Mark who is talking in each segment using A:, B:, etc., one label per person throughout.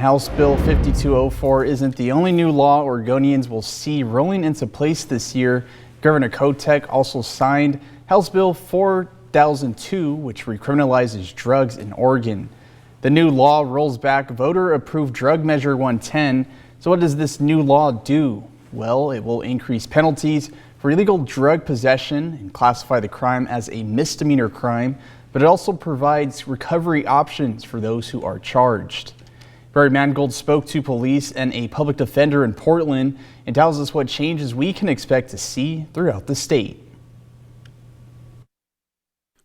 A: House Bill 5204 isn't the only new law Oregonians will see rolling into place this year. Governor Kotek also signed House Bill 4002, which recriminalizes drugs in Oregon. The new law rolls back voter-approved drug measure 110. So what does this new law do? Well, it will increase penalties for illegal drug possession and classify the crime as a misdemeanor crime, but it also provides recovery options for those who are charged. Barry Mangold spoke to police and a public defender in Portland and tells us what changes we can expect to see throughout the state.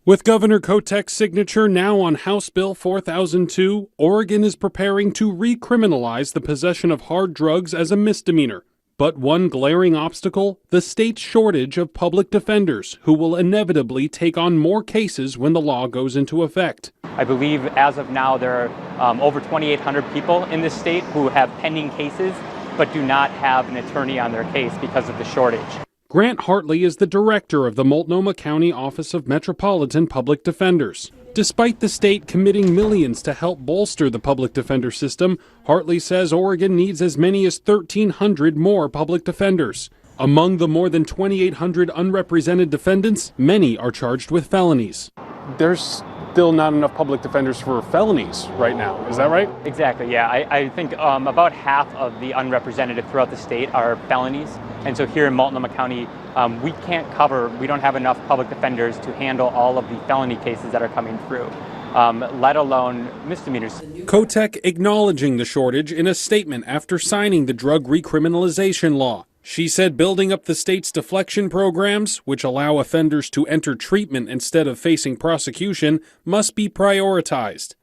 B: With Governor Kotek's signature now on House Bill 4002, Oregon is preparing to recriminalize the possession of hard drugs as a misdemeanor. But one glaring obstacle, the state's shortage of public defenders, who will inevitably take on more cases when the law goes into effect.
C: I believe as of now there are over 2,800 people in this state who have pending cases but do not have an attorney on their case because of the shortage.
B: Grant Hartley is the director of the Multnomah County Office of Metropolitan Public Defenders. Despite the state committing millions to help bolster the public defender system, Hartley says Oregon needs as many as 1,300 more public defenders. Among the more than 2,800 unrepresented defendants, many are charged with felonies. There's still not enough public defenders for felonies right now, is that right?
C: Exactly, yeah. I think about half of the unrepresented throughout the state are felonies. And so here in Multnomah County, we don't have enough public defenders to handle all of the felony cases that are coming through, let alone misdemeanors.
B: Kotek acknowledging the shortage in a statement after signing the drug recriminalization law. She said building up the state's deflection programs, which allow offenders to enter treatment instead of facing prosecution, must be prioritized.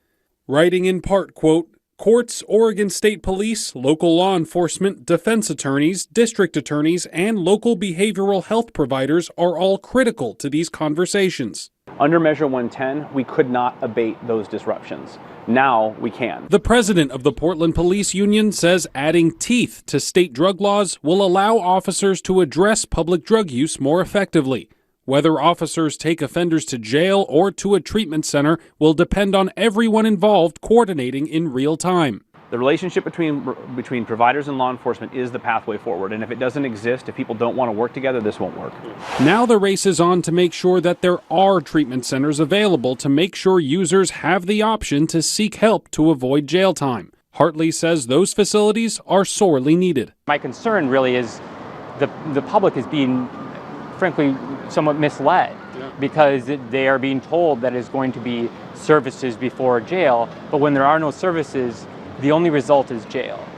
B: Writing in part, quote, courts, Oregon State Police, local law enforcement, defense attorneys, district attorneys, and local behavioral health providers are all critical to these conversations.
D: Under Measure 110, we could not abate those disruptions. Now we can.
B: The president of the Portland Police Union says adding teeth to state drug laws will allow officers to address public drug use more effectively. Whether officers take offenders to jail or to a treatment center will depend on everyone involved coordinating in real time.
D: The relationship between providers and law enforcement is the pathway forward, and if it doesn't exist, if people don't want to work together, this won't work.
B: Now the race is on to make sure that there are treatment centers available to make sure users have the option to seek help to avoid jail time. Hartley says those facilities are sorely needed.
C: My concern really is the public is being, frankly, somewhat misled because they are being told that it's going to be services before jail, but when there are no services, the only result is jail.